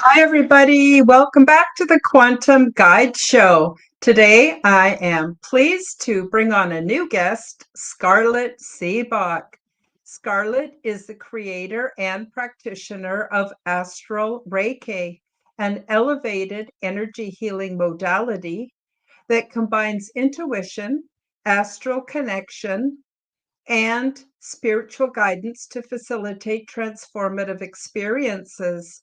Hi, everybody. Welcome back to the Quantum Guide Show. Today, I am pleased to bring on a new guest, Scarlett Seebach. Scarlett is the creator and practitioner of ASTRAL REIKI, an elevated energy healing modality that combines intuition, astral connection, and spiritual guidance to facilitate transformative experiences.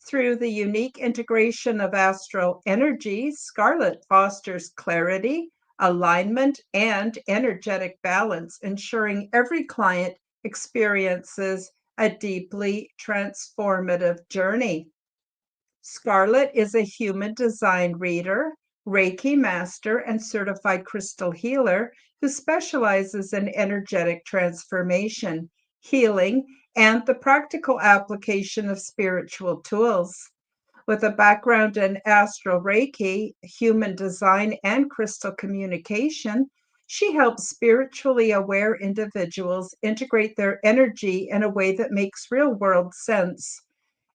Through the unique integration of astral energy, Scarlett fosters clarity, alignment, and energetic balance, ensuring every client experiences a deeply transformative journey. Scarlett is a human design reader, Reiki master, and certified crystal healer who specializes in energetic transformation, healing, and the practical application of spiritual tools. With a background in astral Reiki, human design, and crystal communication, she helps spiritually aware individuals integrate their energy in a way that makes real world sense.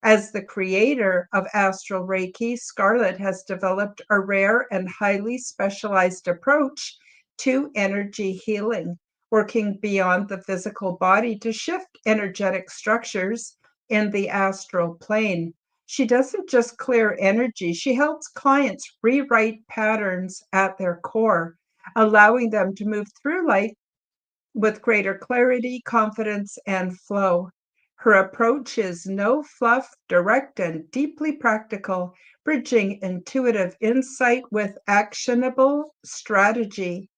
As the creator of Astral Reiki, Scarlett has developed a rare and highly specialized approach to energy healing, working beyond the physical body to shift energetic structures in the astral plane. She doesn't just clear energy, she helps clients rewrite patterns at their core, allowing them to move through life with greater clarity, confidence, and flow. Her approach is no fluff, direct, and deeply practical, bridging intuitive insight with actionable strategy.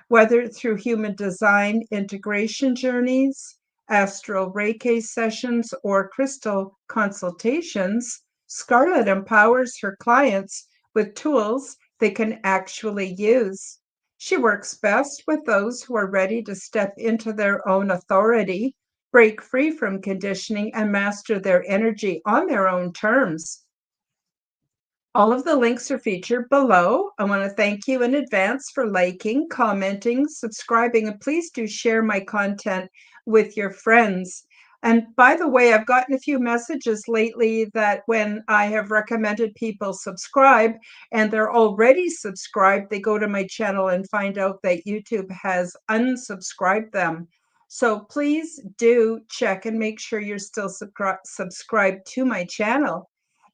Whether through human design integration journeys, astral Reiki sessions, or crystal consultations, Scarlett empowers her clients with tools they can actually use. She works best with those who are ready to step into their own authority, break free from conditioning, and master their energy on their own terms. All of the links are featured below. I want to thank you in advance for liking, commenting, subscribing, and please do share my content with your friends. And by the way, I've gotten a few messages lately that when I have recommended people subscribe and they're already subscribed, they go to my channel and find out that YouTube has unsubscribed them. So please do check and make sure you're still subscribed to my channel.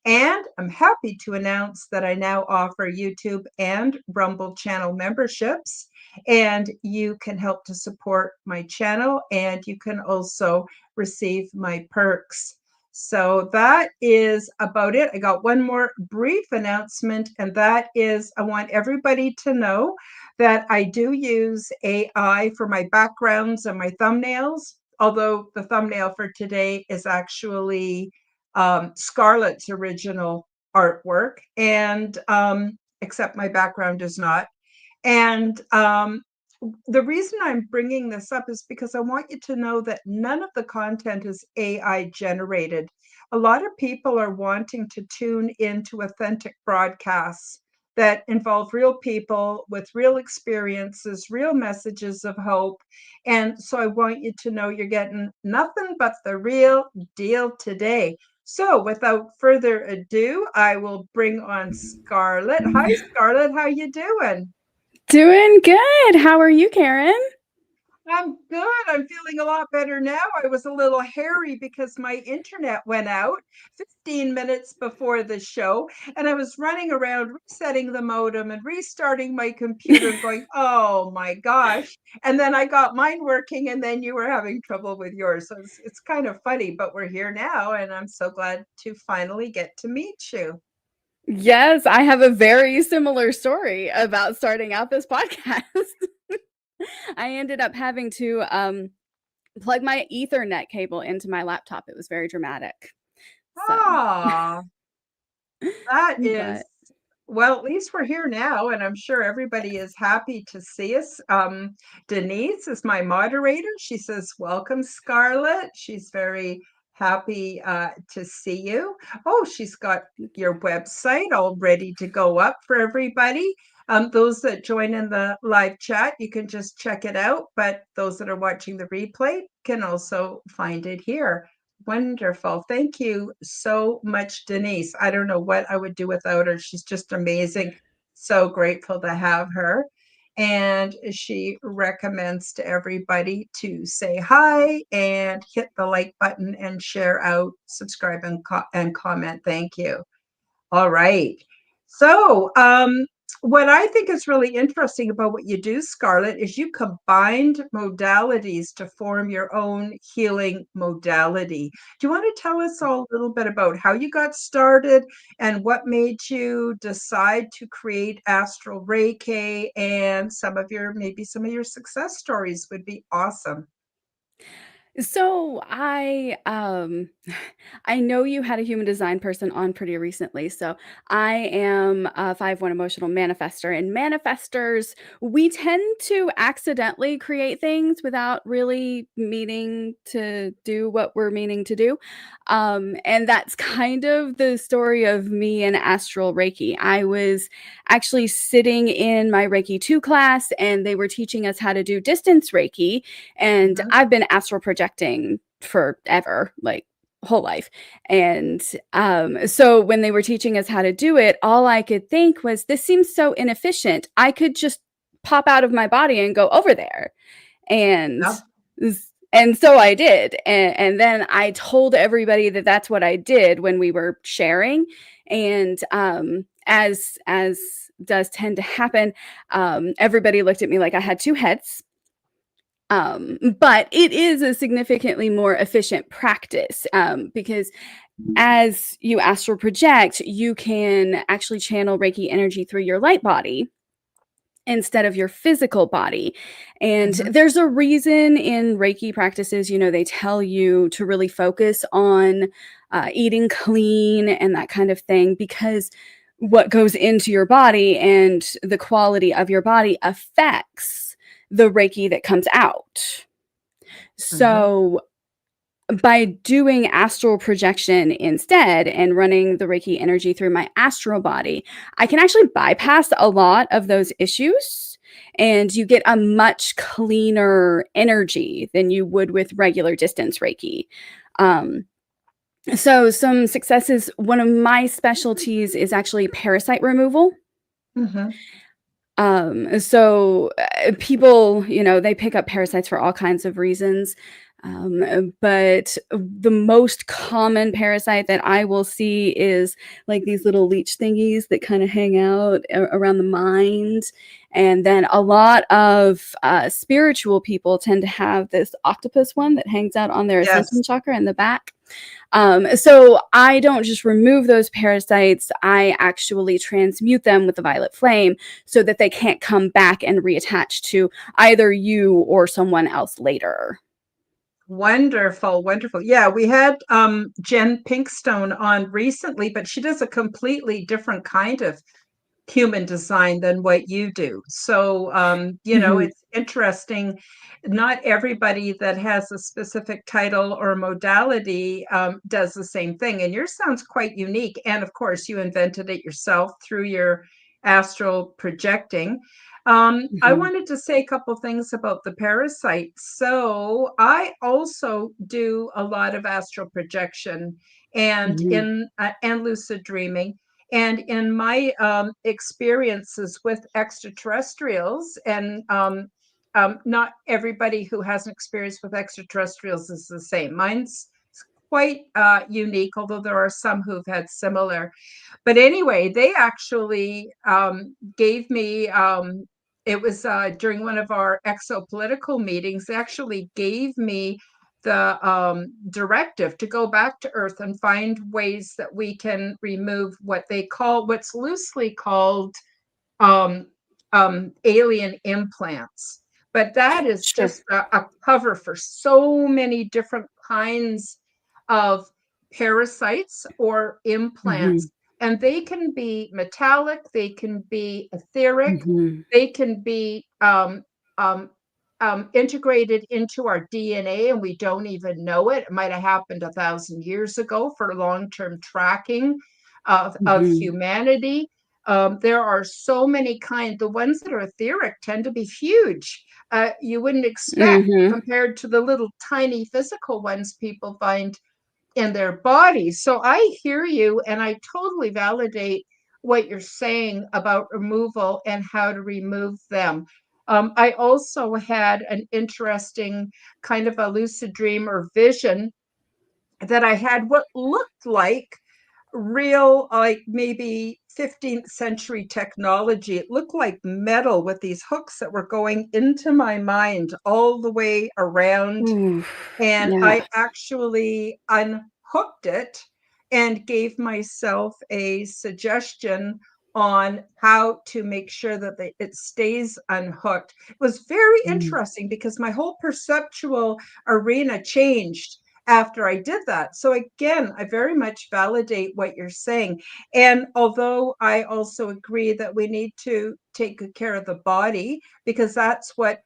And I'm happy to announce that I now offer YouTube and Rumble channel memberships, and you can help to support my channel, and you can also receive my perks. So that is about it. I got one more brief announcement, and that is I want everybody to know that I do use AI for my backgrounds and my thumbnails, although the thumbnail for today is actually Scarlett's original artwork, and except my background is not. And the reason I'm bringing this up is because I want you to know that none of the content is AI generated. A lot of people are wanting to tune into authentic broadcasts that involve real people with real experiences, real messages of hope. And so I want you to know you're getting nothing but the real deal today. So without further ado, I will bring on Scarlett. Hi, Scarlett. How you doing? Doing good. How are you, Karen? I'm good. I'm feeling a lot better now. I was a little hairy because my internet went out 15 minutes before the show, and I was running around resetting the modem and restarting my computer and going, oh my gosh. And then I got mine working, and then you were having trouble with yours. So it's kind of funny, but we're here now, and I'm so glad to finally get to meet you. Yes, I have a very similar story about starting out this podcast. I ended up having to plug my Ethernet cable into my laptop. It was very dramatic. So, Ah, that is but well, at least we're here now, and I'm sure everybody is happy to see us. Denise is my moderator. She says, welcome, Scarlett. She's very happy to see you. Oh, she's got your website all ready to go up for everybody. Those that join in the live chat, you can just check it out, but those that are watching the replay can also find it here. Wonderful. Thank you so much, Denise. I don't know what I would do without her. She's just amazing. So grateful to have her. And she recommends to everybody to say hi and hit the like button and share out, subscribe and comment. Thank you. All right. So, what I think is really interesting about what you do, Scarlett, is you combined modalities to form your own healing modality. Do you want to tell us all a little bit about how you got started and what made you decide to create Astral Reiki, and maybe some of your success stories would be awesome. So I know you had a human design person on pretty recently. So I am a 5/1 emotional manifester, and manifestors, we tend to accidentally create things without really meaning to do what we're meaning to do. And that's kind of the story of me and Astral Reiki. I was actually sitting in my Reiki 2 class, and they were teaching us how to do distance Reiki. And Mhm. I've been astral projecting forever, like whole life. And so when they were teaching us how to do it, all I could think was, this seems so inefficient. I could just pop out of my body and go over there. And Yep. and so I did. And then I told everybody that that's what I did when we were sharing. And as does tend to happen, everybody looked at me like I had two heads. But it is a significantly more efficient practice, because as you astral project, you can actually channel Reiki energy through your light body instead of your physical body. And Mhm. there's a reason in Reiki practices, they tell you to really focus on eating clean and that kind of thing, because what goes into your body and the quality of your body affects the Reiki that comes out. Mhm. So by doing astral projection instead and running the Reiki energy through my astral body, I can actually bypass a lot of those issues, and you get a much cleaner energy than you would with regular distance Reiki. Um, so some successes, one of my specialties is actually parasite removal. Mhm. People, they pick up parasites for all kinds of reasons. But the most common parasite that I will see is like these little leech thingies that kind of hang out around the mind. And then a lot of spiritual people tend to have this octopus one that hangs out on their ascension Yes. chakra in the back. So I don't just remove those parasites, I actually transmute them with the violet flame so that they can't come back and reattach to either you or someone else later. Wonderful, wonderful. Yeah, we had Jen Pinkstone on recently, but she does a completely different kind of human design than what you do. So, Mhm, it's interesting. Not everybody that has a specific title or modality does the same thing. And yours sounds quite unique. And of course, you invented it yourself through your astral projecting. I mhm, wanted to say a couple things about the parasites. So, I also do a lot of astral projection mhm, and lucid dreaming. And in my experiences with extraterrestrials, and not everybody who has an experience with extraterrestrials is the same. Mine's quite unique, although there are some who've had similar. But anyway, they actually gave me, it was during one of our exopolitical meetings, they actually gave me the directive to go back to Earth and find ways that we can remove what's loosely called um, alien implants. But that is sure. just a cover for so many different kinds of parasites or implants. Mhm, And they can be metallic, they can be etheric, mhm, they can be um, integrated into our DNA and we don't even know it. It might have happened 1,000 years ago for long-term tracking of mhm, humanity. There are so many kinds. The ones that are etheric tend to be huge. You wouldn't expect mhm, compared to the little tiny physical ones people find. in their body. So I hear you, and I totally validate what you're saying about removal and how to remove them. I also had an interesting kind of a lucid dream or vision that I had what looked like real, like maybe 15th century technology. It looked like metal with these hooks that were going into my mind all the way around, Ooh, and yeah. I actually unhooked it and gave myself a suggestion on how to make sure that it stays unhooked. It was very Mm. interesting because my whole perceptual arena changed after I did that. So again, I very much validate what you're saying. And although I also agree that we need to take good care of the body, because that's what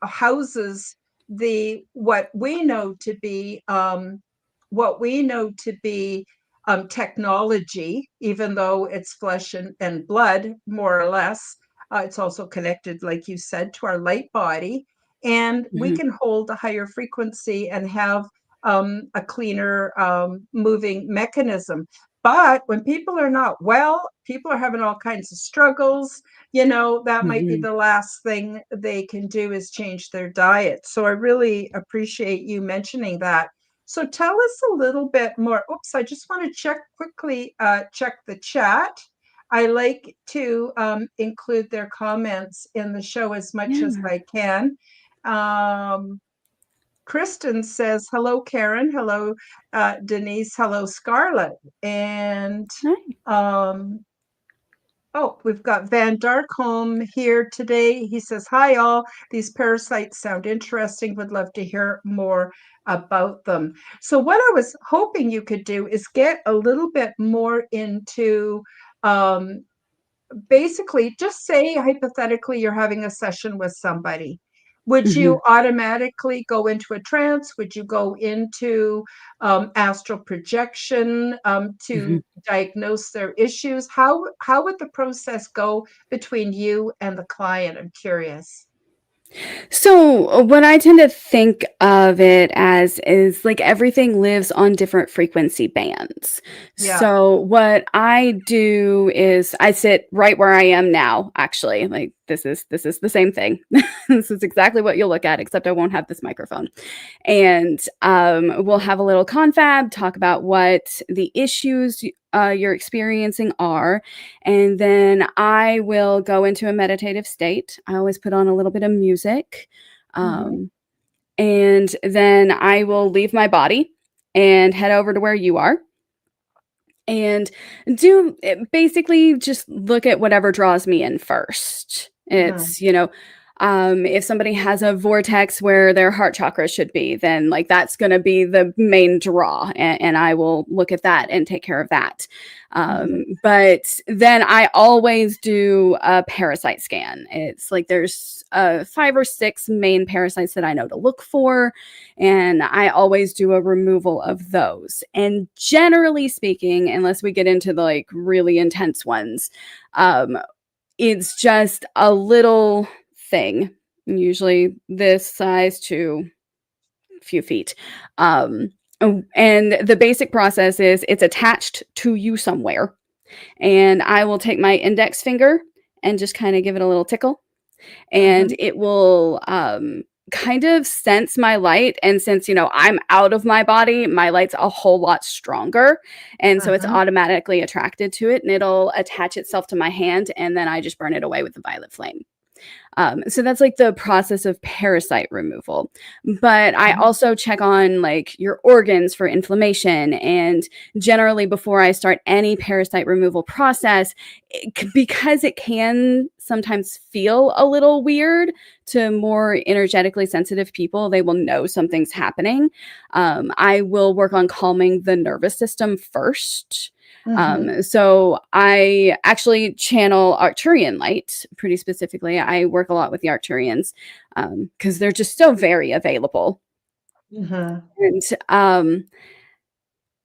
houses the what we know to be technology, even though it's flesh and blood, more or less. It's also connected, like you said, to our light body, and we Mhm. can hold a higher frequency and have a cleaner moving mechanism. But when people are not well, people are having all kinds of struggles, that might be Mhm. the last thing they can do is change their diet. So I really appreciate you mentioning that. So tell us a little bit more. Oops, I just want to check the chat. I like to include their comments in the show as much as Yeah. I can. Um, Kristen says, hello, Karen. Hello, Denise. Hello, Scarlett. And Nice. um, oh, we've got Van Darkholm here today. He says, hi, all. These parasites sound interesting. Would love to hear more about them. So, what I was hoping you could do is get a little bit more into um, basically just say hypothetically you're having a session with somebody. Would you Mhm. automatically go into a trance? Would you go into astral projection to Mhm. diagnose their issues? How would the process go between you and the client? I'm curious. So, what I tend to think of it as is like everything lives on different frequency bands. Yeah. So, what I do is I sit right where I am now, actually. Like this is the same thing. This is exactly what you'll look at, except I won't have this microphone. And we'll have a little confab, talk about what the issues you're experiencing are, and then I will go into a meditative state. I always put on a little bit of music, Mm-hmm. um, and then I will leave my body and head over to where you are and basically just look at whatever draws me in first. Uh-huh. It's, if somebody has a vortex where their heart chakra should be, then like that's going to be the main draw. And I will look at that and take care of that. Mm-hmm. But then I always do a parasite scan. It's like there's 5 or 6 main parasites that I know to look for, and I always do a removal of those. And generally speaking, unless we get into the like really intense ones, um, it's just a little thing, usually this size to a few feet. Um, and the basic process is it's attached to you somewhere. And I will take my index finger and just kind of give it a little tickle, Mm-hmm. and it will kind of sense my light. And since I'm out of my body, my light's a whole lot stronger, and so it's Uh-huh. automatically attracted to it, and it'll attach itself to my hand, and then I just burn it away with the violet flame. So that's like the process of parasite removal. But I Mm-hmm. also check on like your organs for inflammation. And generally, before I start any parasite removal process, because it can sometimes feel a little weird to more energetically sensitive people, they will know something's happening. I will work on calming the nervous system first. Mm-hmm. So I actually channel Arcturian light pretty specifically. I work a lot with the Arcturians because they're just so very available. Mm-hmm.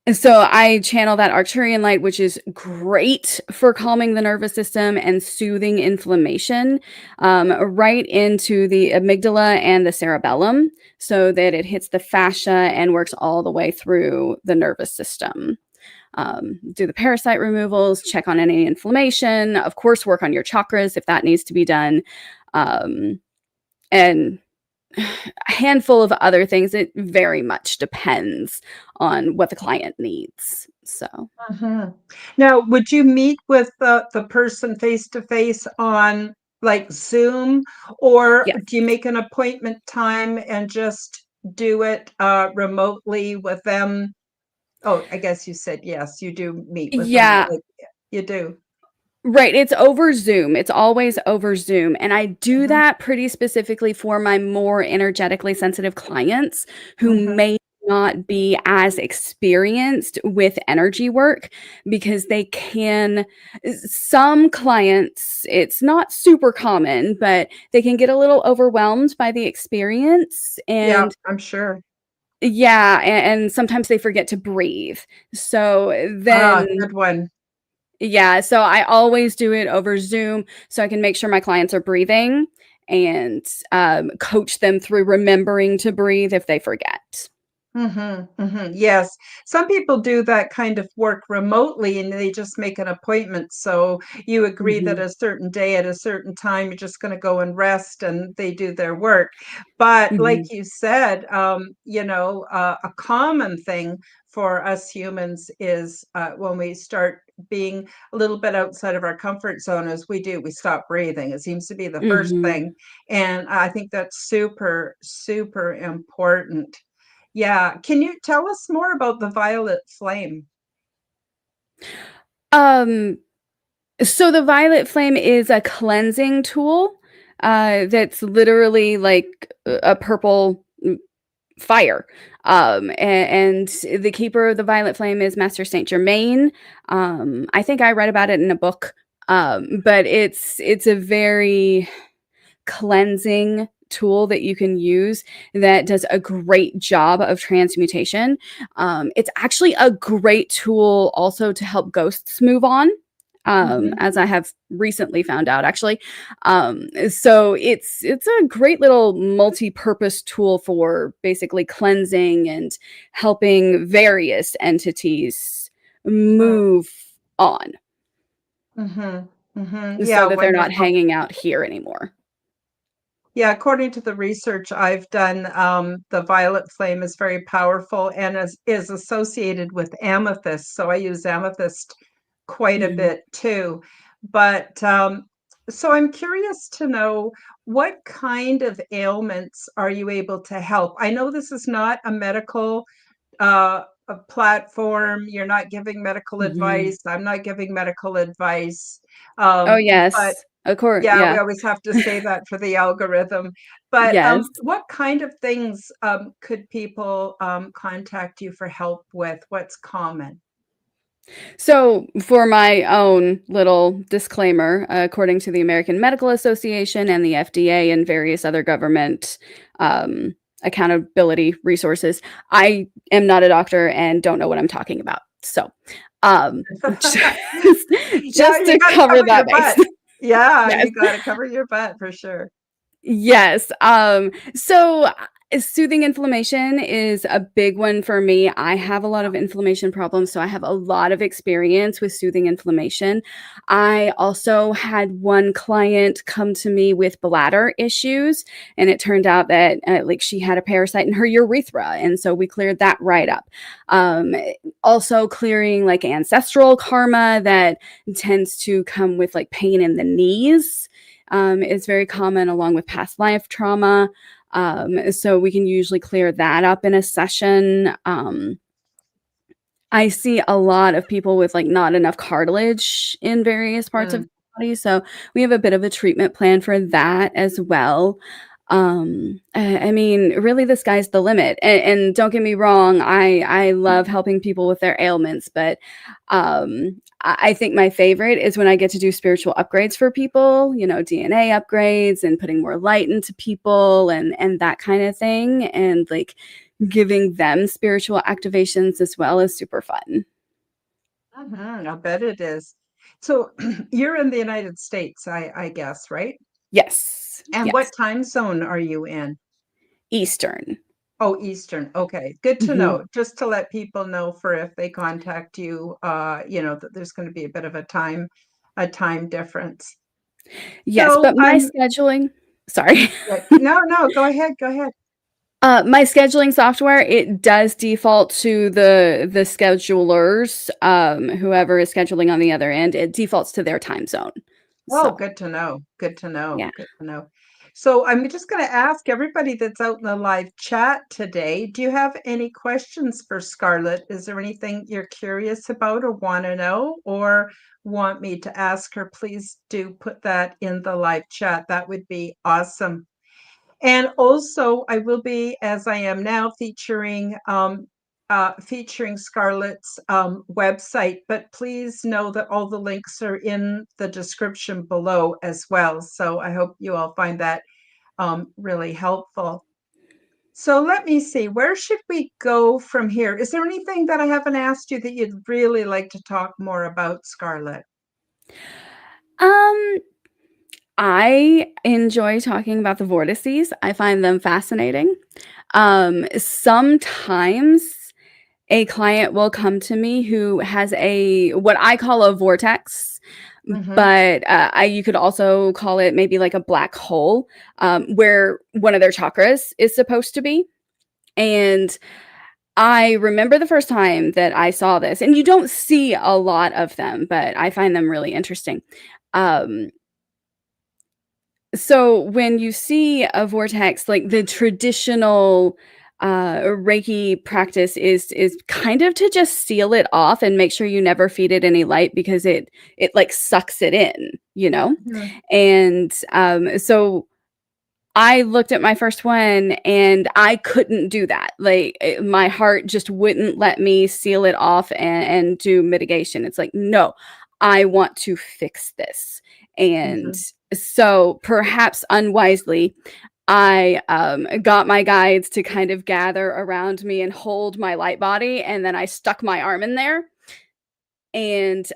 And So I channel that Arcturian light, which is great for calming the nervous system and soothing inflammation, right into the amygdala and the cerebellum so that it hits the fascia and works all the way through the nervous system. Do the parasite removals, check on any inflammation, of course, work on your chakras if that needs to be done. And a handful of other things. It very much depends on what the client needs. So, Now, would you meet with the person face to face on like Zoom, or yes. do you make an appointment time and just do it remotely with them? Oh, I guess you said yes, you do meet with them. Yeah. Like, you do. Right. It's over Zoom. It's always over Zoom. And I do Mhm, that pretty specifically for my more energetically sensitive clients who mhm. may not be as experienced with energy work because they can, some clients, it's not super common, but they can get a little overwhelmed by the experience. Yeah, And I'm sure. yeah, and sometimes they forget to breathe. So Ah, then good one. yeah, so I always do it over Zoom so I can make sure my clients are breathing and coach them through remembering to breathe if they forget. Yes. Some people do that kind of work remotely and they just make an appointment. So you agree that Mhm. a certain day at a certain time, you're just going to go and rest and they do their work. But like Mhm. you said, a common thing for us humans is when we start being a little bit outside of our comfort zone, as we stop breathing. It seems to be the first Mhm. thing. And I think that's super, super important. Yeah. Can you tell us more about the violet flame? Um, so the violet flame is a cleansing tool that's literally like a purple fire. And the keeper of the violet flame is Master Saint Germain. I think I read about it in a book. But it's a very cleansing tool that you can use that does a great job of transmutation. It's actually a great tool also to help ghosts move on. Mhm. As I have recently found out, actually, so it's a great little multi-purpose tool for basically cleansing and helping various entities move on, Mhm. Mhm. so Yeah, that they're not wonderful. hanging out here anymore. Yeah, according to the research I've done, the violet flame is very powerful and is associated with amethyst. So I use amethyst quite a Mhm. bit too. But so I'm curious to know, what kind of ailments are you able to help? I know this is not a medical a platform. You're not giving medical Mhm. advice. I'm not giving medical advice. Oh, But yes. Of course, yeah, we yeah. always have to say that for the algorithm. But Yes. what kind of things could people contact you for help with? What's common? So, for my own little disclaimer, according to the American Medical Association and the FDA and various other government um, accountability resources, I am not a doctor and don't know what I'm talking about. So, just, Yeah, just you to got to cover cover that your base. butt. Yeah, Yes. you got to cover your butt for sure. Yes. So soothing inflammation is a big one for me. I have a lot of inflammation problems, so I have a lot of experience with soothing inflammation. I also had one client come to me with bladder issues, and it turned out that like she had a parasite in her urethra, and so we cleared that right up. Um, Also clearing like ancestral karma that tends to come with like pain in the knees is very common along with past life trauma. So we can usually clear that up in a session. I see a lot of people with like not enough cartilage in various parts of Mm, the body. So we have a bit of a treatment plan for that as well. I mean, really, the sky's the limit. And don't get me wrong, I love helping people with their ailments, but I think my favorite is when I get to do spiritual upgrades for people, DNA upgrades and putting more light into people and that kind of thing. And like giving them spiritual activations as well is super fun. I bet it is. So you're in the United States, I guess, right? Yes. And what Yes. time zone are you in? Eastern. Oh, Eastern. Okay, good to Mhm. know. Just to let people know for if they contact you, that there's going to be a bit of a time difference. Yes, So but my scheduling sorry. no, no, go ahead, go ahead. My scheduling software, it does default to the schedulers, whoever is scheduling on the other end, it defaults to their time zone. Oh, So, good to know. Good to know. yeah. Good to know. So I'm just going to ask everybody that's out in the live chat today, do you have any questions for Scarlett? Is there anything you're curious about or want to know or want me to ask her? Please do put that in the live chat. That would be awesome. And also, I will be, as I am now, featuring Scarlett's website. But please know that all the links are in the description below as well. So I hope you all find that really helpful. So let me see, where should we go from here? Is there anything that I haven't asked you that you'd really like to talk more about, Scarlett? Um, I enjoy talking about the vortices. I find them fascinating. Sometimes a client will come to me who has a what I call a vortex, Mm-hmm. but you could also call it maybe like a black hole, where one of their chakras is supposed to be. And I remember the first time that I saw this, and you don't see a lot of them, but I find them really interesting. Um, so when you see a vortex, like the traditional Reiki practice is kind of to just seal it off and make sure you never feed it any light because it like sucks it in. Mm-hmm. And so I looked at my first one and I couldn't do that. Like my heart just wouldn't let me seal it off and do mitigation. It's like, no, I want to fix this. And Mm-hmm. so perhaps unwisely, I got my guides to kind of gather around me and hold my light body. And then I stuck my arm in there and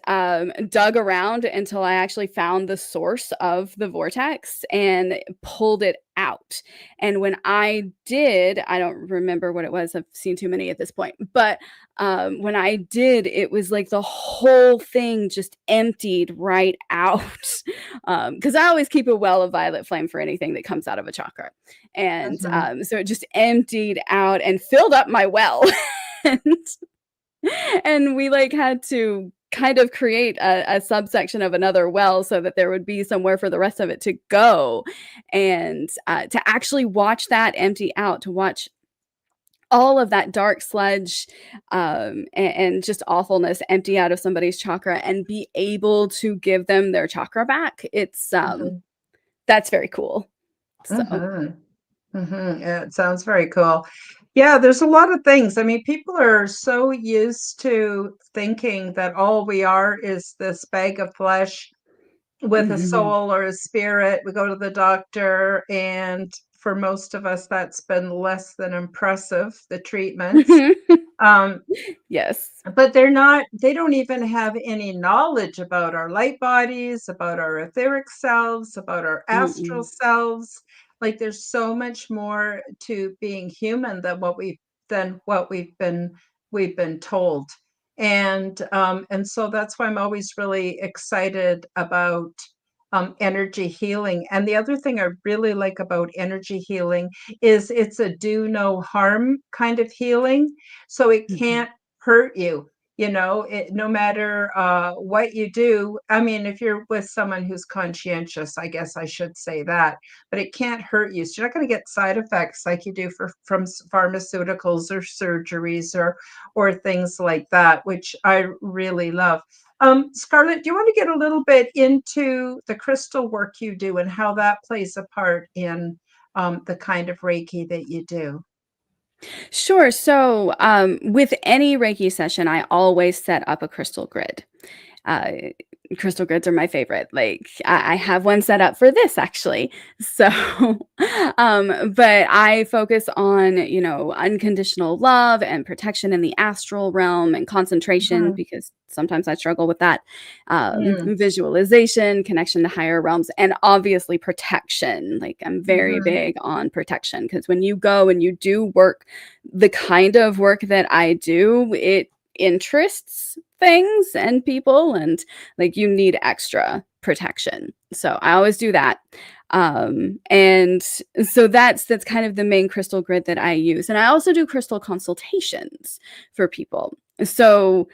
dug around until I actually found the source of the vortex and pulled it out. And when I did, I don't remember what it was. I've seen too many at this point. But when I did, it was like the whole thing just emptied right out. Because I always keep a well of violet flame for anything that comes out of a chakra. And Mm-hmm. so it just emptied out and filled up my well. and and we like had to kind of create a subsection of another well so that there would be somewhere for the rest of it to go and to actually watch that empty out, to watch all of that dark sludge and just awfulness empty out of somebody's chakra and be able to give them their chakra back. It's That's very cool. So Mm-hmm. Yeah, it sounds very cool. Yeah, there's a lot of things. I mean, people are so used to thinking that all we are is this bag of flesh with a mhm. soul or a spirit. We go to the doctor, and for most of us, that's been less than impressive, the treatments. Um, Yes. but they don't even have any knowledge about our light bodies, about our etheric selves, about our astral Mm-mm. selves. Like there's so much more to being human than what we've been told. And so that's why I'm always really excited about energy healing. And the other thing I really like about energy healing is it's a do no harm kind of healing. So it Mhm. can't hurt you, no matter what you do. I mean, if you're with someone who's conscientious, I guess I should say that, but it can't hurt you. So you're not going to get side effects like you do from pharmaceuticals or surgeries or things like that, which I really love. Scarlett, do you want to get a little bit into the crystal work you do and how that plays a part in the kind of Reiki that you do? Sure. So, with any Reiki session, I always set up a crystal grid. Uh, Crystal grids are my favorite. Like, I have one set up for this actually. So, but I focus on, unconditional love and protection in the astral realm and concentration Mhm. because sometimes I struggle with that. Mm. Visualization, connection to higher realms, and obviously protection. Like, I'm very Mhm. big on protection because when you go and you do work, the kind of work that I do, it interests things and people, and like you need extra protection. So I always do that. And so that's kind of the main crystal grid that I use. And I also do crystal consultations for people. So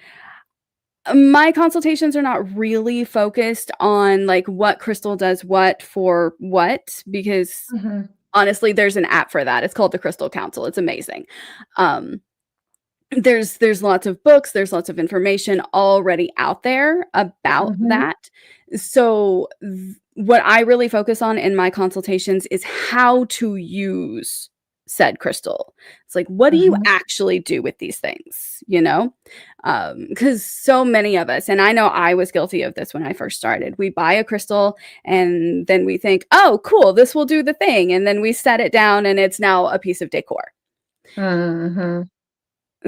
my consultations are not really focused on like what crystal does what for what, because Mhm. honestly, there's an app for that. It's called the Crystal Council. It's amazing. There's lots of books, there's lots of information already out there about Mhm. that. So what I really focus on in my consultations is how to use said crystal. It's like, what do you Mhm. actually do with these things, because so many of us, and I know I was guilty of this when I first started, we buy a crystal and then we think, oh cool, this will do the thing, and then we set it down and it's now a piece of decor. Mhm.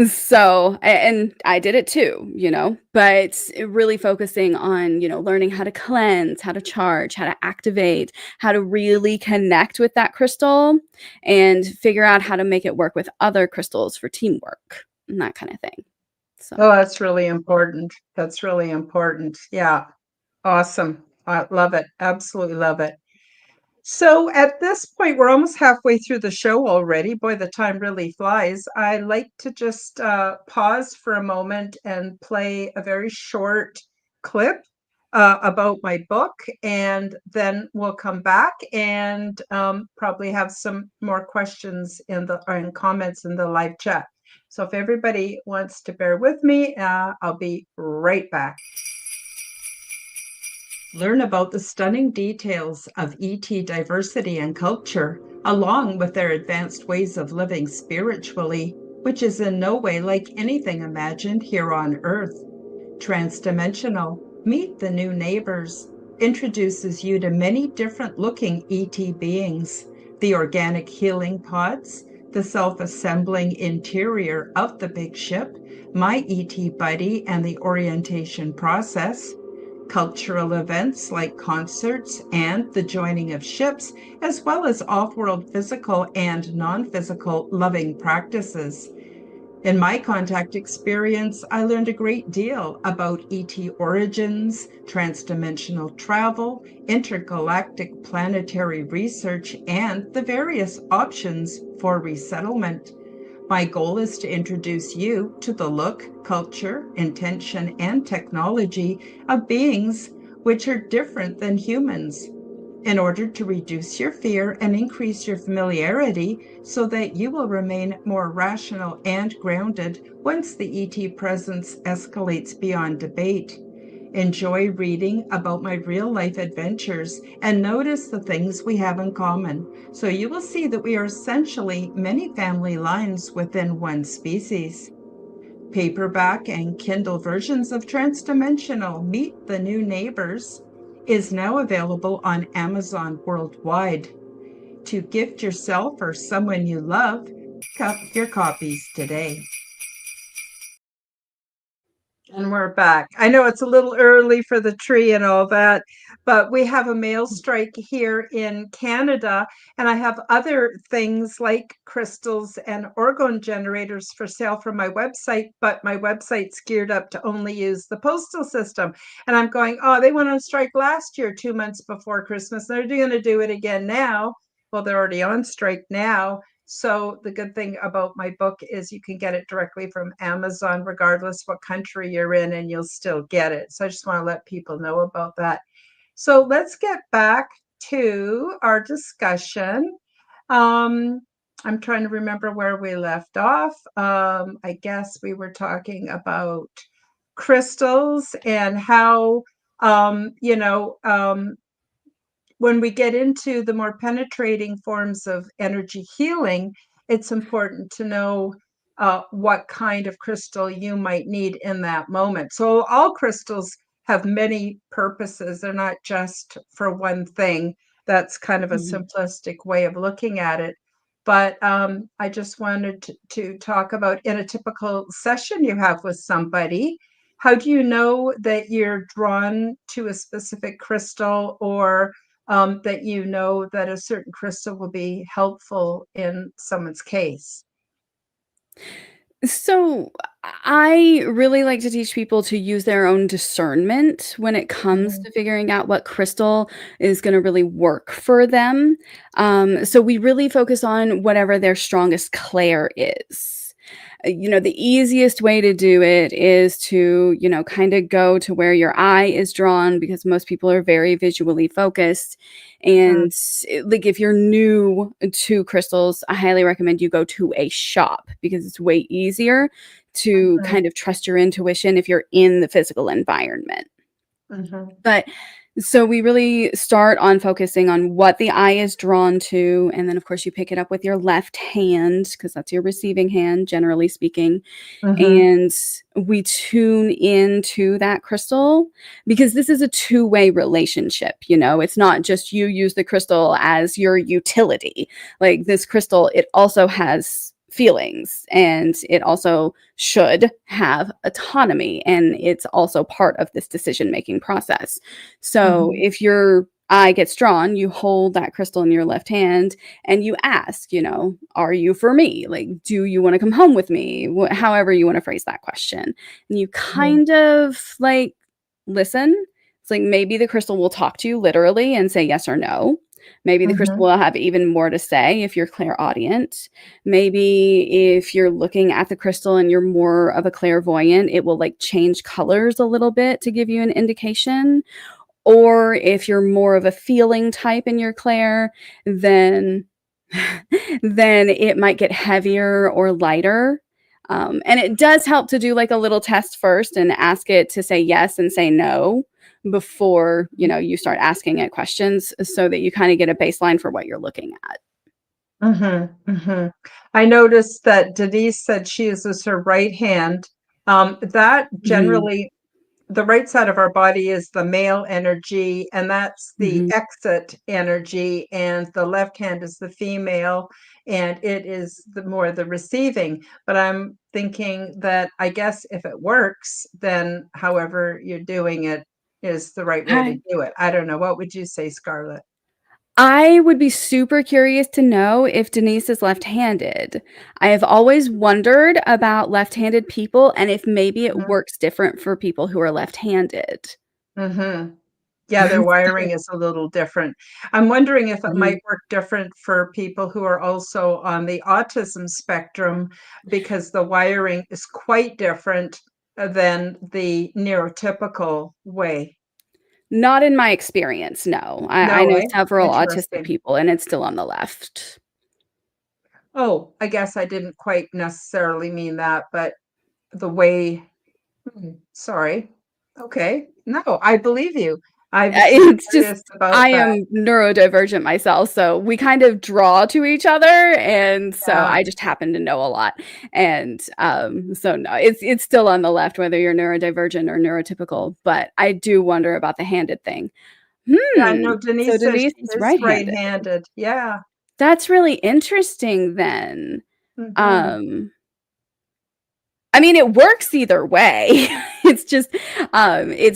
So, and I did it too, but really focusing on, learning how to cleanse, how to charge, how to activate, how to really connect with that crystal and figure out how to make it work with other crystals for teamwork and that kind of thing. So, Oh, that's really important. That's really important. Yeah. Awesome. I love it. Absolutely love it. So at this point, we're almost halfway through the show already. Boy, the time really flies. I like to just pause for a moment and play a very short clip about my book, and then we'll come back and probably have some more questions in the or in comments in the live chat. So if everybody wants to bear with me, I'll be right back. Learn about the stunning details of ET diversity and culture, along with their advanced ways of living spiritually, which is in no way like anything imagined here on Earth. Transdimensional, Meet the New Neighbors, introduces you to many different looking ET beings, the organic healing pods, the self-assembling interior of the big ship, my ET buddy and the orientation process, cultural events like concerts and the joining of ships, as well as off-world physical and non-physical loving practices. In my contact experience, I learned a great deal about ET origins, transdimensional travel, intergalactic planetary research, and the various options for resettlement. My goal is to introduce you to the look, culture, intention, and technology of beings which are different than humans, in order to reduce your fear and increase your familiarity so that you will remain more rational and grounded once the ET presence escalates beyond debate. Enjoy reading about my real life adventures and notice the things we have in common. So you will see that we are essentially many family lines within one species. Paperback and Kindle versions of Transdimensional Meet the New Neighbors is now available on Amazon worldwide. To gift yourself or someone you love, pick up your copies today. And we're back. I know it's a little early for the tree and all that, but we have a mail strike here in Canada, and I have other things like crystals and orgone generators for sale from my website, but my website's geared up to only use the postal system. And I'm going, oh, they went on strike last year, 2 months before Christmas. They're going to do it again now. Well, they're already on strike now. So the good thing about my book is you can get it directly from Amazon, regardless what country you're in, and you'll still get it. So I just want to let people know about that. So let's get back to our discussion. I'm trying to remember where we left off. I guess we were talking about crystals and how, when we get into the more penetrating forms of energy healing, it's important to know what kind of crystal you might need in that moment. So all crystals have many purposes. They're not just for one thing. That's kind of a Mhm. simplistic way of looking at it. But I just wanted to talk about, in a typical session you have with somebody, how do you know that you're drawn to a specific crystal, or that you know that a certain crystal will be helpful in someone's case? So I really like to teach people to use their own discernment when it comes Mhm. to figuring out what crystal is going to really work for them. So we really focus on whatever their strongest clair is. The easiest way to do it is to, kind of go to where your eye is drawn because most people are very visually focused. Mhm. And like if you're new to crystals, I highly recommend you go to a shop because it's way easier to Mhm. kind of trust your intuition if you're in the physical environment. Mhm. But so we really start on focusing on what the eye is drawn to. And then, of course, you pick it up with your left hand because that's your receiving hand, generally speaking. Mhm. And we tune into that crystal because this is a two-way relationship. It's not just you use the crystal as your utility. Like this crystal, it also has feelings and it also should have autonomy, and it's also part of this decision making process. So Mhm. if your eye gets drawn, you hold that crystal in your left hand and you ask, are you for me? Like, do you want to come home with me? However you want to phrase that question. And you Mhm. kind of like listen. It's like maybe the crystal will talk to you literally and say yes or no. Maybe the crystal Mhm. will have even more to say if you're clairaudient. Maybe if you're looking at the crystal and you're more of a clairvoyant, it will like change colors a little bit to give you an indication. Or if you're more of a feeling type in your clair, then then it might get heavier or lighter. And it does help to do like a little test first and ask it to say yes and say no before you start asking it questions so that you kind of get a baseline for what you're looking at. Mhm. Mhm. I noticed that Denise said she uses her right hand. That Mhm, generally, the right side of our body is the male energy, and that's the mhm. exit energy, and the left hand is the female, and it is the more the receiving. But I'm thinking that I guess if it works, then however you're doing it is the right way to I do it. I don't know. What would you say, Scarlett? I would be super curious to know if Denise is left-handed. I have always wondered about left-handed people and if maybe it Mhm. works different for people who are left-handed. Mhm. Yeah, their wiring is a little different. I'm wondering if it Mhm. might work different for people who are also on the autism spectrum, because the wiring is quite different than the neurotypical way. Not in my experience, no. I No, know eh? several autistic Interesting. people, and it's still on the left. Oh, I guess I didn't quite necessarily mean that, but the way. Sorry. Okay. No, I believe you. I was just It's just curious about I that. am neurodivergent myself, so we kind of draw to each other, and so Yeah. I just happen to know a lot. And, so no, it's still on the left, whether you're neurodivergent or neurotypical, but I do wonder about the handed thing. Yeah, Hmm, no, so Denise says Denise she is is right-handed. right-handed. Yeah. That's really interesting then. Mhm. Um, I mean, it works either way. It's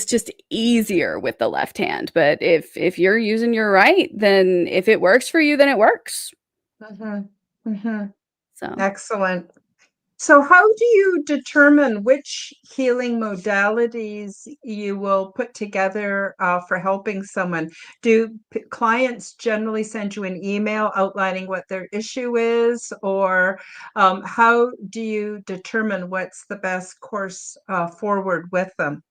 just easier with the left hand, but if you're using your right, then if it works for you, then it works. Mhm. Mhm. So Excellent. So how do you determine which healing modalities you will put together, for helping someone? Do clients generally send you an email outlining what their issue is, or how do you determine what's the best course forward with them?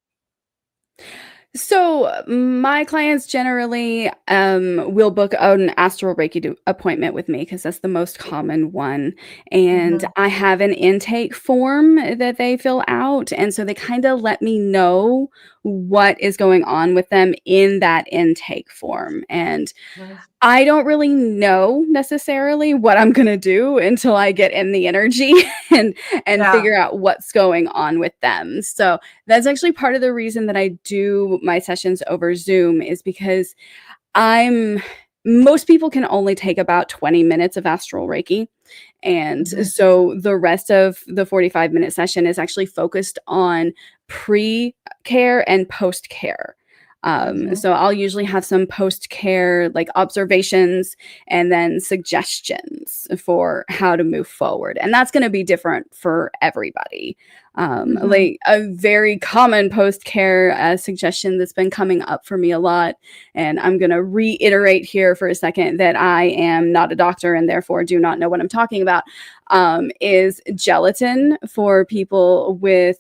So my clients generally will book an astral Reiki appointment with me because that's the most common one. And Mhm. I have an intake form that they fill out. And so they kind of let me know what is going on with them in that intake form. And Mhm. I don't really know necessarily what I'm gonna do until I get in the energy and Yeah. figure out what's going on with them. So that's actually part of the reason that I do my sessions over Zoom is because I'm most people can only take about 20 minutes of astral Reiki. And Mhm. so the rest of the 45-minute session is actually focused on pre-care and post-care. Mhm. So I'll usually have some post-care like observations and then suggestions for how to move forward. And that's going to be different for everybody. Mhm. Like a very common post-care suggestion that's been coming up for me a lot, and I'm going to reiterate here for a second that I am not a doctor and therefore do not know what I'm talking about, is gelatin for people with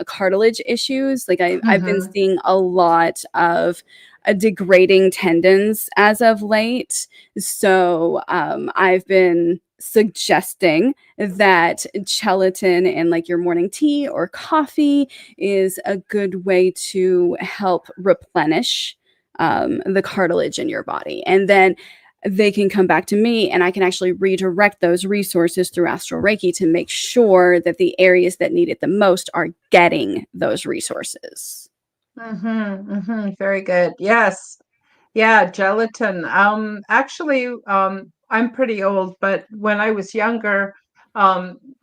cartilage issues. Like I've been Mhm. seeing a lot of degrading tendons as of late. So I've been suggesting that gelatin in like your morning tea or coffee is a good way to help replenish the cartilage in your body. And then they can come back to me and I can actually redirect those resources through astral Reiki to make sure that the areas that need it the most are getting those resources. Mhm. Mhm. Very good. Yes. Yeah, gelatin. Actually, I'm pretty old, but when I was younger,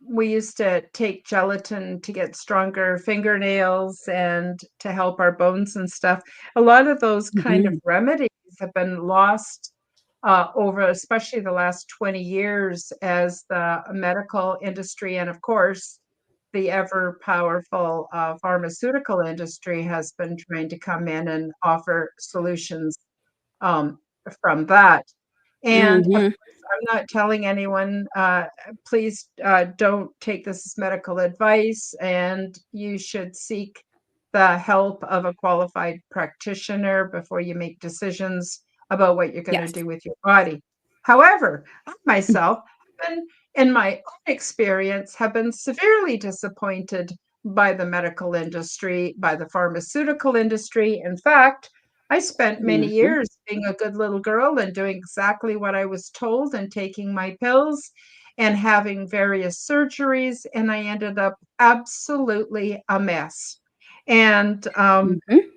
we used to take gelatin to get stronger fingernails and to help our bones and stuff. A lot of those kind of Mhm. remedies have been lost over, especially the last 20 years, as the medical industry and, of course, the ever powerful pharmaceutical industry has been trying to come in and offer solutions um, from that. And of Mhm. course, I'm not telling anyone, please don't take this as medical advice, and you should seek the help of a qualified practitioner before you make decisions about what you're going to Yes. do with your body. However, I myself, been, in my own experience, have been severely disappointed by the medical industry, by the pharmaceutical industry. In fact, I spent many Mhm. years being a good little girl and doing exactly what I was told and taking my pills and having various surgeries, and I ended up absolutely a mess. And Mhm.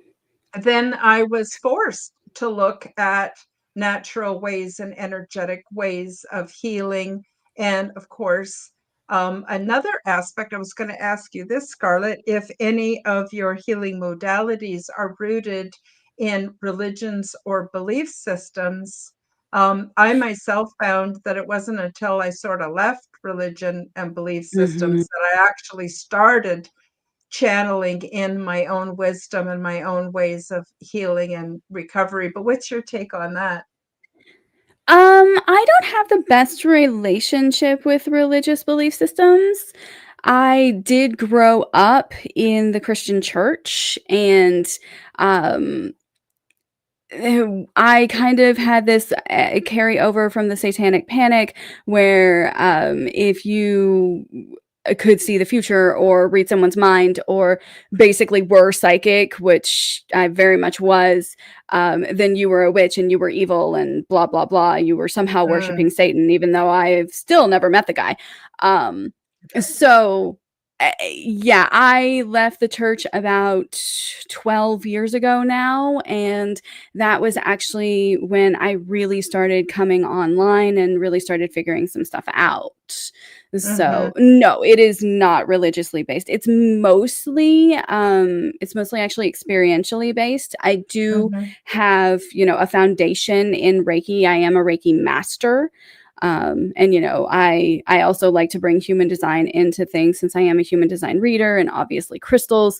then I was forced to look at natural ways and energetic ways of healing. And of course, another aspect, I was going to ask you this, Scarlett, if any of your healing modalities are rooted in religions or belief systems. I myself found that it wasn't until I sort of left religion and belief Mhm. systems that I actually started channeling in my own wisdom and my own ways of healing and recovery. But what's your take on that? I don't have the best relationship with religious belief systems. I did grow up in the Christian church, and um I kind of had this carry over from the Satanic Panic, where if you could see the future or read someone's mind or basically were psychic, which I very much was, then you were a witch and you were evil and blah, blah, blah. You were somehow Mm, worshiping Satan, even though I've still never met the guy. Um, so yeah, I left the church about 12 years ago now, and that was actually when I really started coming online and really started figuring some stuff out. mhm, So, no, it is not religiously based. It's mostly actually experientially based. I do mhm, have, a foundation in Reiki. I am a Reiki master. And I also like to bring human design into things since I am a human design reader and obviously crystals.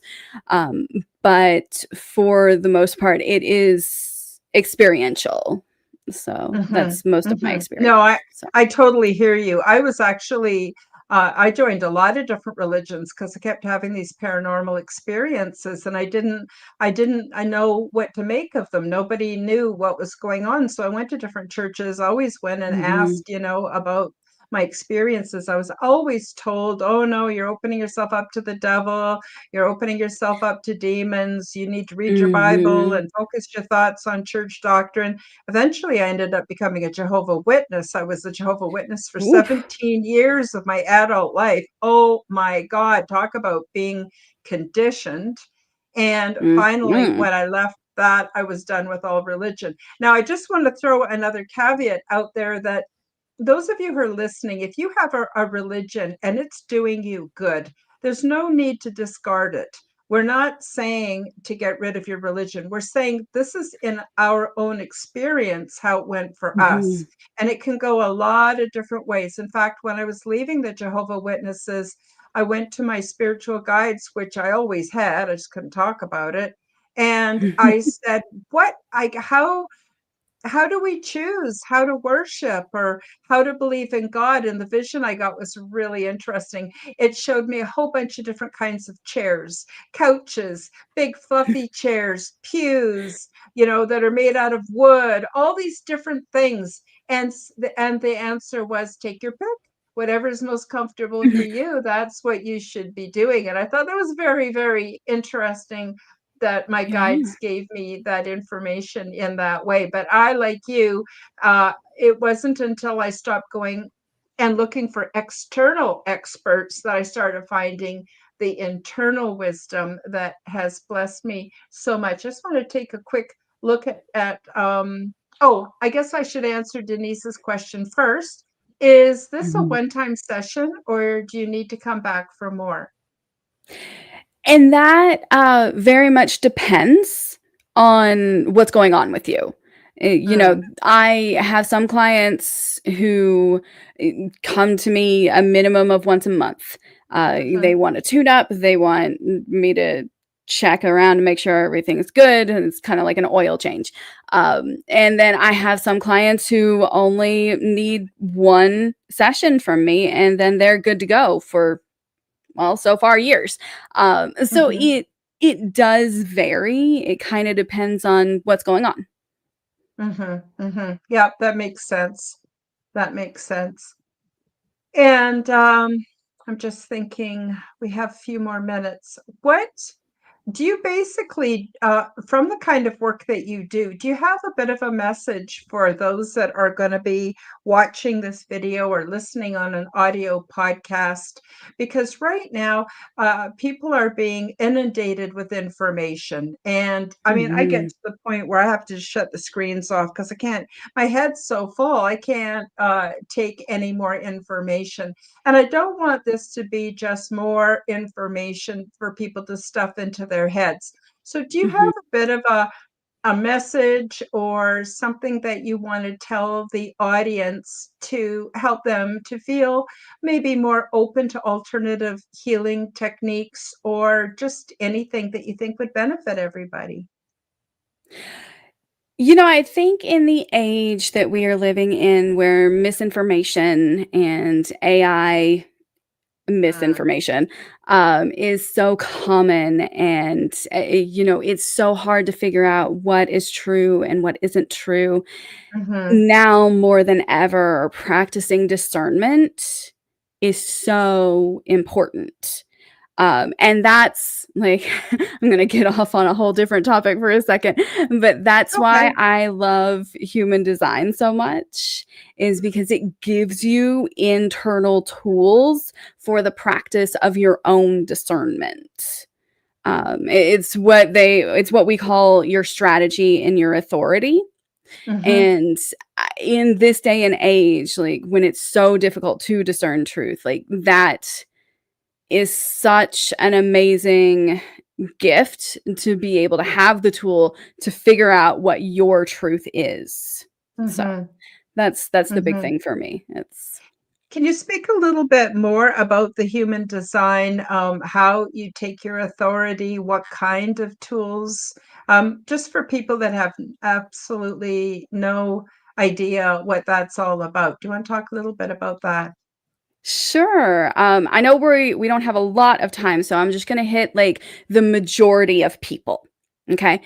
Um, but for the most part, it is experiential. So mhm, that's most of my mhm. experience. No, I So I totally hear you. I was actually I joined a lot of different religions because I kept having these paranormal experiences, and I know what to make of them. Nobody knew what was going on, so I went to different churches. Always went and Mhm. asked, about my experiences. I was always told, "Oh no, you're opening yourself up to the devil. You're opening yourself up to demons. You need to read your Bible Mhm. and focus your thoughts on church doctrine." Eventually, I ended up becoming a Jehovah Witness. I was a Jehovah Witness for Oof. 17 years of my adult life. Oh my God, talk about being conditioned. And finally, Mhm. when I left that, I was done with all religion. Now, I just want to throw another caveat out there that those of you who are listening, if you have a religion and it's doing you good, there's no need to discard it. We're not saying to get rid of your religion. We're saying this is in our own experience how it went for us. Mhm. And it can go a lot of different ways. In fact, when I was leaving the Jehovah Witnesses, I went to my spiritual guides, which I always had. I just couldn't talk about it. And I said, how do we choose how to worship or how to believe in God? And the vision I got was really interesting. It showed me a whole bunch of different kinds of chairs, couches, big fluffy chairs, pews, that are made out of wood, all these different things. And the answer was take your pick. Whatever is most comfortable for you, that's what you should be doing. And I thought that was very, very interesting that my Yeah. guides gave me that information in that way. But I, like you, it wasn't until I stopped going and looking for external experts that I started finding the internal wisdom that has blessed me so much. I just want to take a quick look oh, I guess I should answer Denise's question first. Is this a Mhm. one-time session or do you need to come back for more? And that, very much depends on what's going on with you. Mm, I have some clients who, come to me a minimum of once a month. They mhm, want a tune up, they want me to check around to make sure everything's good, and it's kinda like an oil change. And then I have some clients who only need 1 session from me, and then they're good to go for, well, so far years. So mhm. it does vary. It kind of depends on what's going on. Mhm, mhm. Yeah, that makes sense. That makes sense. And, I'm just thinking we have a few more minutes. What do you basically, from the kind of work that do you have a bit of a message for those that are gonna be watching this video or listening on an audio podcast? Because right now, people are being inundated with information, and, I mean, I get Mhm. to the point where I have to shut the screens off because I can't my head's so full, I can't, take any more information. And I don't want this to be just more information for people to stuff into their heads. So do you Mhm. have a bit of a message or something that you want to tell the audience to help them to feel maybe more open to alternative healing techniques or just anything that you think would benefit everybody? I think in the age that we are living in where misinformation and AI Mm, misinformation is so common, and it's so hard to figure out what is true and what isn't true. mhm, Now more than ever, practicing discernment is so important. And that's like, I'm gonna get off on a whole different topic for a second, but that's why okay. I love human design so much, is because it gives you internal tools for the practice of your own discernment. It's what we call your strategy and your authority. Mhm, And in this day and age, like when it's so difficult to discern truth, like that is such an amazing gift to be able to have the tool to figure out what your truth is. So, mhm, that's the big mhm. thing for me. It's Can you speak a little bit more about the human design, how you take your authority, what kind of tools, just for people that have absolutely no idea what that's all about. Do you want to talk a little bit about that? Sure. I know we don't have a lot of time, so I'm just gonna hit like the majority of people. Okay.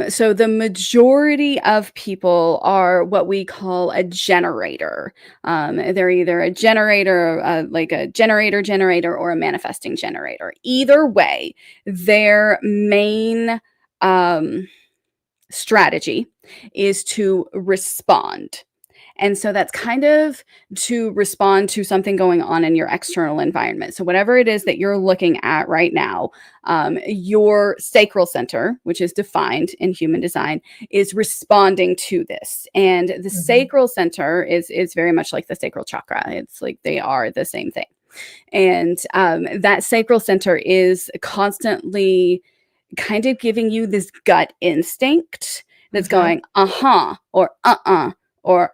So the majority of people are what we call a generator. They're either a generator, like a generator, or a manifesting generator. Either way, their main strategy is to respond. And so that's kind of to respond to something going on in your external environment. So, whatever it is that you're looking at right now, your sacral center, which is defined in human design, is responding to this. And the Mhm. sacral center is very much like the sacral chakra. It's like they are the same thing. And that sacral center is constantly kind of giving you this gut instinct that's Mhm. going, uh-huh, or uh-uh, or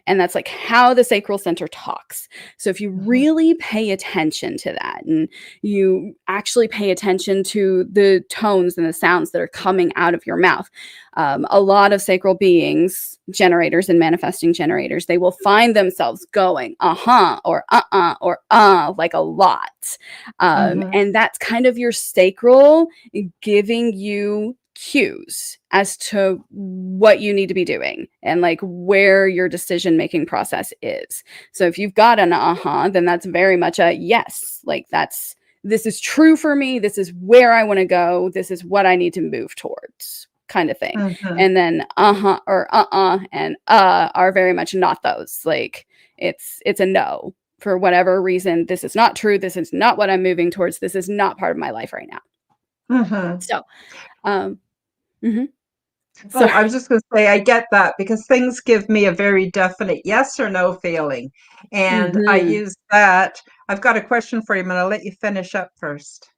and that's like how the sacral center talks. So if you Mhm. really pay attention to that and you actually pay attention to the tones and the sounds that are coming out of your mouth, a lot of sacral beings, generators and manifesting generators, they will find themselves going uh-huh or uh-uh or like a lot. Mhm. And that's kind of your sacral giving you cues as to what you need to be doing and like where your decision making process is. So if you've got an uh-huh, then that's very much a yes. Like this is true for me. This is where I want to go. This is what I need to move towards, kind of thing. Mhm. And then uh-huh or uh-uh and are very much not those. Like it's a no. For whatever reason, this is not true. This is not what I'm moving towards. This is not part of my life right now. Mhm. So, um, mhm. Oh, I Sorry. was just going to say, I get that because things give me a very definite yes or no feeling. And I Mhm. use that. I've got a question for you, but I'll let you finish up first.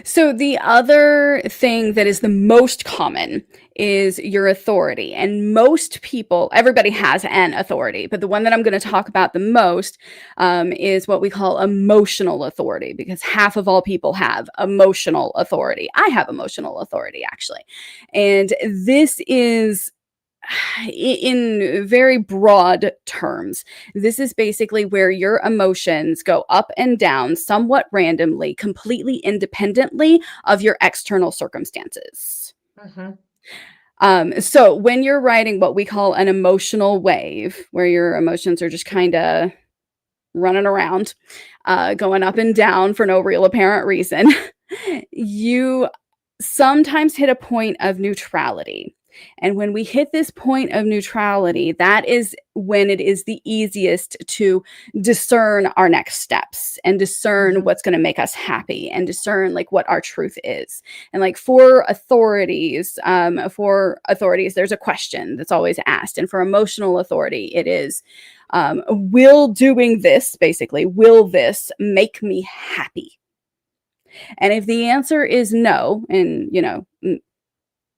So the other thing that is the most common is your authority. And most people, everybody has an authority, but the one that I'm going to talk about the most is what we call emotional authority, because half of all people have emotional authority. I have emotional authority, actually. And this is in very broad terms, this is basically where your emotions go up and down somewhat randomly, completely independently of your external circumstances. Mhm. So when you're riding what we call an emotional wave, where your emotions are just kind of running around, going up and down for no real apparent reason, you sometimes hit a point of neutrality. And when we hit this point of neutrality, that is when it is the easiest to discern our next steps and discern Mhm. what's going to make us happy and discern like what our truth is. And like for authorities, there's a question that's always asked. And for emotional authority, it is, will doing this, basically, will this make me happy? And if the answer is no, and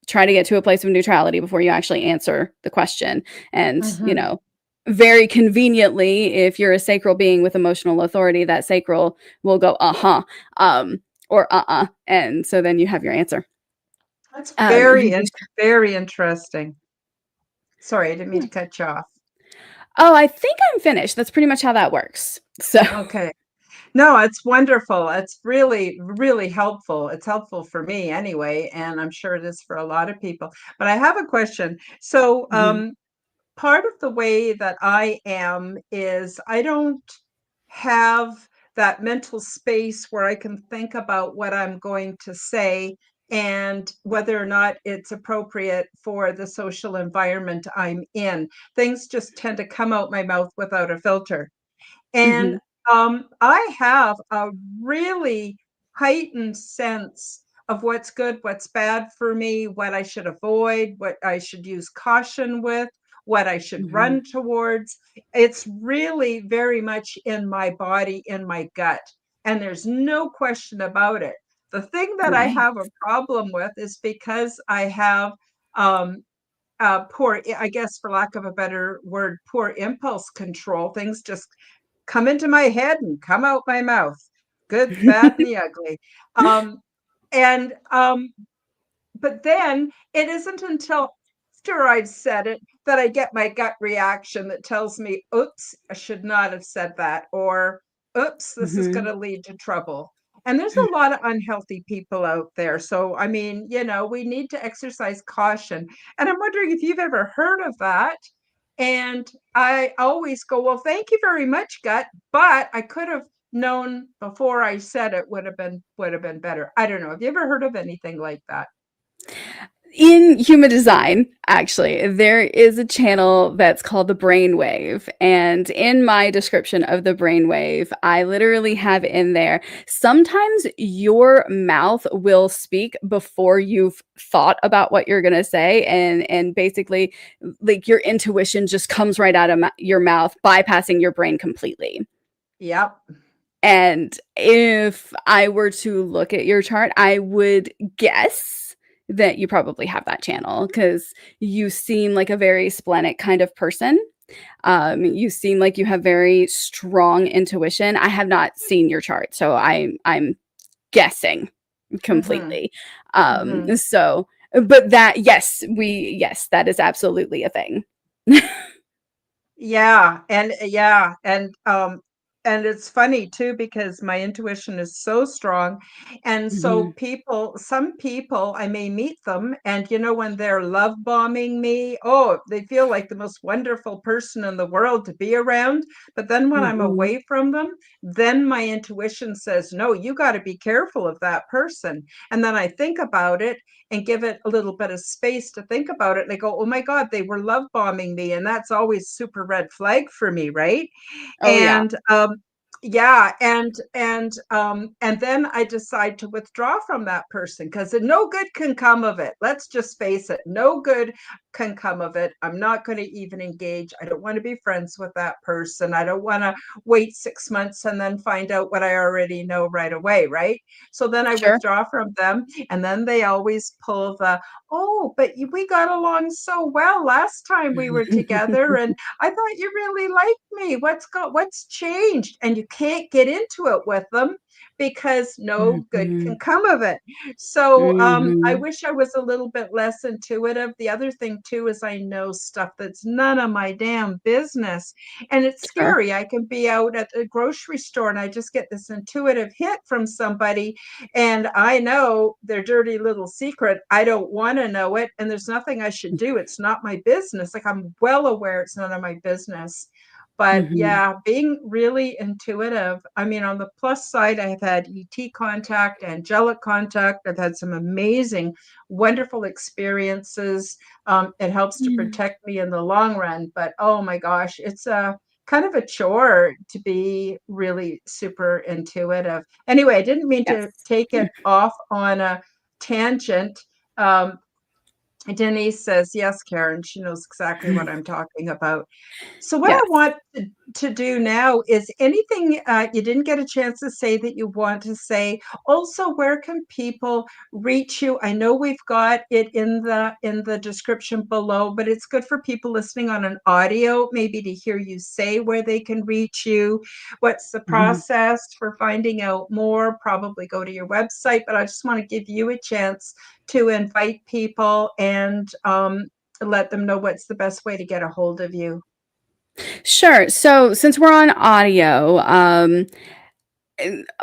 try to get to a place of neutrality before you actually answer the question. And, Mhm. very conveniently, if you're a sacral being with emotional authority, that sacral will go, uh-huh, or uh-uh. And so then you have your answer. That's You do. very interesting. Sorry, I didn't mean to cut you off. Oh, I think I'm finished. That's pretty much how that works. So, Okay. No, it's wonderful. It's really, really helpful. It's helpful for me anyway, and I'm sure it is for a lot of people. But I have a question. So, mhm, part of the way that I am is I don't have that mental space where I can think about what I'm going to say and whether or not it's appropriate for the social environment I'm in. Things just tend to come out my mouth without a filter. And mhm, I have a really heightened sense of what's good, what's bad for me, what I should avoid, what I should use caution with, what I should mhm, run towards. It's really very much in my body, in my gut. And there's no question about it. The thing that I right. have a problem with is because I have poor, I guess, for lack of a better word, poor impulse control. Things just come into my head and come out my mouth. Good, the bad, and the ugly. Um, and but then it isn't until after I've said it that I get my gut reaction that tells me, oops, I should not have said that, or oops, this is going Mhm. to lead to trouble. And there's a lot of unhealthy people out there. So, I mean, we need to exercise caution. And I'm wondering if you've ever heard of that. And I always go, well, thank you very much, gut, but I could have known before I said it would have been better. I don't know. Have you ever heard of anything like that? In human design, actually, there is a channel that's called the brainwave. And in my description of the brainwave, I literally have in there sometimes your mouth will speak before you've thought about what you're going to say. And basically, like your intuition just comes right out of your mouth, bypassing your brain completely. Yep. And if I were to look at your chart, I would guess that you probably have that channel because you seem like a very splenic kind of person. You seem like you have very strong intuition. I have not seen your chart, so I'm guessing Mm-hmm. completely. Mm-hmm. So, but yes, that is absolutely a thing. Yeah, and it's funny too because my intuition is so strong. And so Mhm, some people, I may meet them, and when they're love bombing me, oh, they feel like the most wonderful person in the world to be around. But then when I'm mhm. away from them, then my intuition says, no, you got to be careful of that person. And then I think about it and give it a little bit of space to think about it. And I go, oh my God, they were love bombing me. And that's always super red flag for me, right? Oh yeah, And yeah, and then I decide to withdraw from that person because no good can come of it. Let's just face it, no good can come of it. I'm not going to even engage. I don't want to be friends with that person. I don't want to wait 6 months and then find out what I already know right away, right? So then I sure. withdraw from them, and then they always pull the, oh, but we got along so well last time we were together, and I thought you really liked me. What's changed? And you can't get into it with them because no good can Mhm, come of it. So I mhm. wish I was a little bit less intuitive. The other thing too is I know stuff that's none of my damn business. And it's Sure. scary. I can be out at the grocery store and I just get this intuitive hit from somebody, and I know their dirty little secret. I don't want to know it, and there's nothing I should do. It's not my business. Like, I'm well aware it's none of my business. But Mhm. yeah, being really intuitive. I mean, on the plus side, I've had ET contact, angelic contact. I've had some amazing, wonderful experiences. It helps to Mm. protect me in the long run. But oh my gosh, it's a kind of a chore to be really super intuitive. Anyway, I didn't mean to Yes. take it off on a tangent. Um, Denise says, yes, Karen, she knows exactly what I'm talking about. So what I Yes. want to do now is anything you didn't get a chance to say that you want to say. Also, where can people reach you? I know we've got it in the description below, but it's good for people listening on an audio, maybe to hear you say where they can reach you. What's the Mhm. process for finding out more? Probably go to your website, but I just want to give you a chance to invite people and let them know what's the best way to get a hold of you. Sure. So since we're on audio,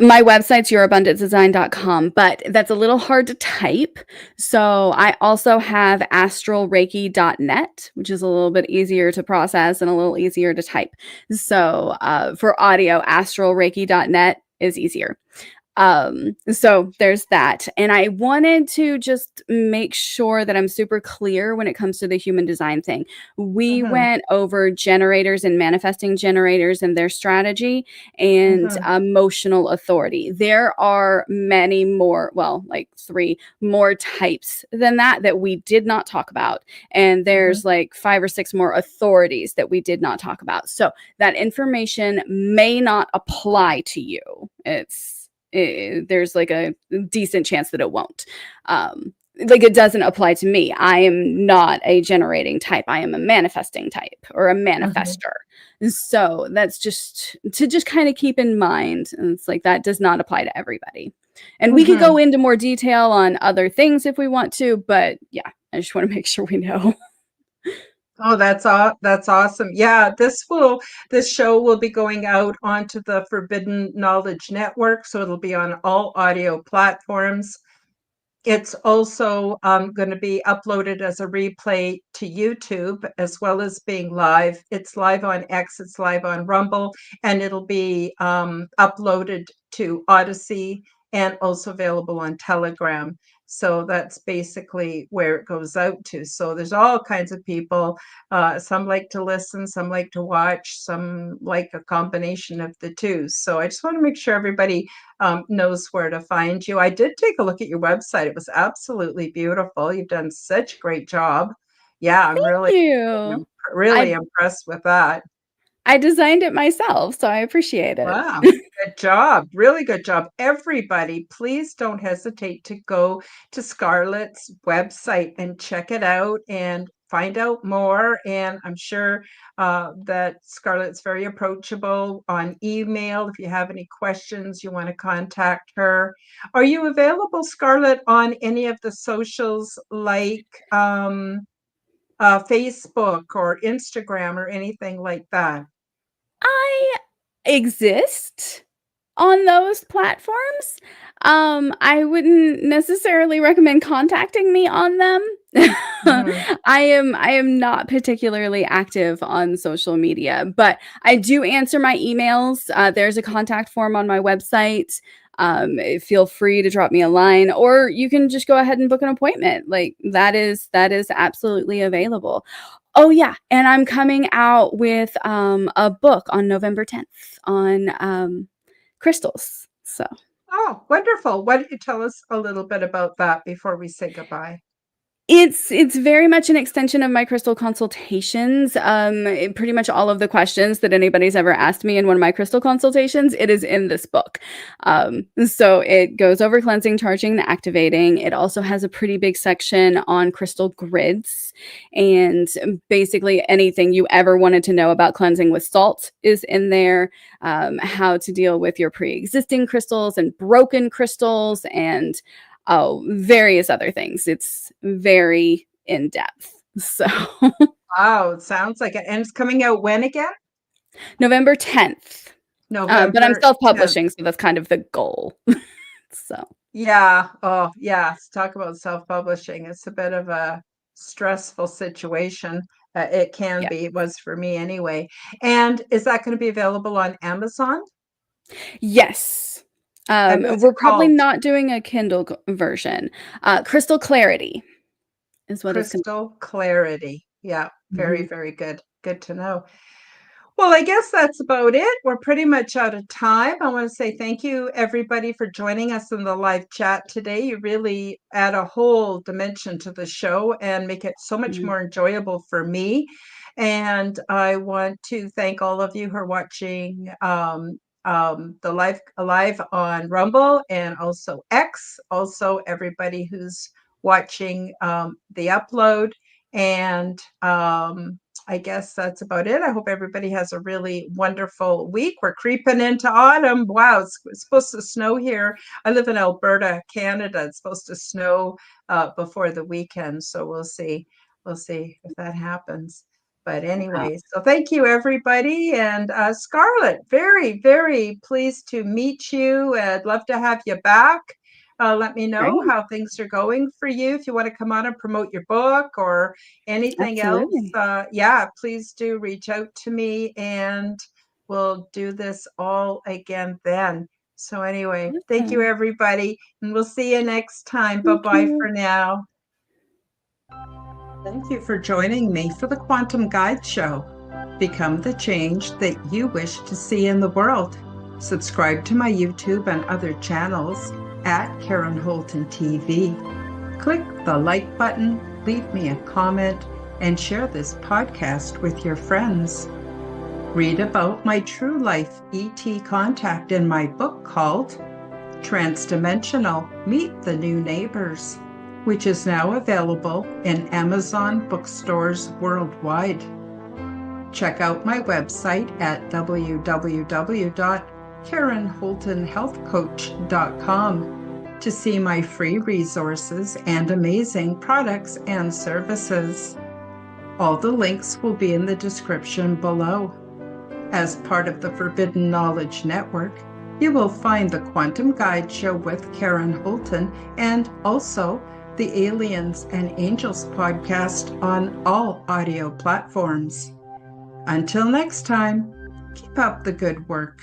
my website's yourabundancedesign.com, but that's a little hard to type. So I also have astralreiki.net, which is a little bit easier to process and a little easier to type. So for audio, astralreiki.net is easier. So there's that. And I wanted to just make sure that I'm super clear when it comes to the human design thing. We Mm-hmm. went over generators and manifesting generators and their strategy and Mm-hmm. emotional authority. There are many more, well, like 3 more types than that we did not talk about. And Mm-hmm. there's like 5 or 6 more authorities that we did not talk about. So that information may not apply to you. There's like a decent chance that it won't. Like it doesn't apply to me. I am not a generating type. I am a manifesting type or a Mm-hmm. manifester. So that's just kind of keep in mind. And it's like that does not apply to everybody. And we could go Mm-hmm. into more detail on other things if we want to, but yeah, I just want to make sure we know. Oh, that's awesome. Yeah, this show will be going out onto the Forbidden Knowledge Network, so it'll be on all audio platforms. It's also going to be uploaded as a replay to YouTube as well as being live. It's live on X, it's live on Rumble, and it'll be uploaded to Odyssey and also available on Telegram. So that's basically where it goes out to. So there's all kinds of people. Some like to listen, some like to watch, some like a combination of the two. So I just want to make sure everybody knows where to find you. I did take a look at your website. It was absolutely beautiful. You've done such a great job. Yeah, I'm Thank you. really I impressed with that. I designed it myself, so I appreciate it. Wow, good job. Really good job. Everybody, please don't hesitate to go to Scarlett's website and check it out and find out more. And I'm sure that Scarlett's very approachable on email. If you have any questions, you want to contact her. Are you available, Scarlett, on any of the socials like Facebook or Instagram or anything like that? I exist on those platforms. I wouldn't necessarily recommend contacting me on them. Mhm. I am not particularly active on social media, but I do answer my emails. There's a contact form on my website. Feel free to drop me a line, or you can just go ahead and book an appointment. Like that is absolutely available. Oh yeah, and I'm coming out with a book on November 10th on crystals. So Oh, wonderful. Why don't you tell us a little bit about that before we say goodbye? it's very much an extension of my crystal consultations. Pretty much all of the questions that anybody's ever asked me in one of my crystal consultations, it is in this book. So it goes over cleansing, charging, and activating. It also has a pretty big section on crystal grids, and basically anything you ever wanted to know about cleansing with salt is in there. How to deal with your pre-existing crystals and broken crystals, and various other things. It's very in depth. So Wow, it sounds like it. And it's coming out when again? November 10th. But I'm November 10th. self-publishing, so that's kind of the goal. So Yeah. Oh, yeah. Let's talk about self-publishing. It's a bit of a stressful situation. It can yeah. be. It was for me anyway. And is that going to be available on Amazon? Yes. And what's it We're probably called? not doing a Kindle version. Crystal Clarity is what it's going Crystal Clarity. Yeah. Very, to. very good. Good to know. Well, I guess that's about it. We're pretty much out of time. I want to say thank you, everybody, for joining us in the live chat today. You really add a whole dimension to the show and make it so much more enjoyable for me. And I want to thank all of you who are watching the live on Rumble and also X. Also, everybody who's watching the upload. And I guess that's about it. I hope everybody has a really wonderful week. We're creeping into autumn. Wow, it's supposed to snow here. I live in Alberta, Canada. It's supposed to snow before the weekend, so we'll see. We'll see if that happens. But Wow. anyway, so thank you, everybody. And Scarlett, very, very pleased to meet you. I'd love to have you back. Let me know Great. how things are going for you. If you want to come on and promote your book or anything else, Absolutely. yeah, please do reach out to me and we'll do this all again then. So anyway, thank you, Awesome. everybody, and we'll see you next time. Thank Bye-bye you. for now. Thank you for joining me for the Quantum Guide Show. Become the change that you wish to see in the world. Subscribe to my YouTube and other channels at Karen Holton TV. Click the like button, leave me a comment, and share this podcast with your friends. Read about my true life ET contact in my book called Transdimensional: Meet the New Neighbors, which is now available in Amazon bookstores worldwide. Check out my website at www.karenholtonhealthcoach.com to see my free resources and amazing products and services. All the links will be in the description below. As part of the Forbidden Knowledge Network, you will find the Quantum Guide Show with Karen Holton and also the Aliens and Angels podcast on all audio platforms. Until next time, keep up the good work.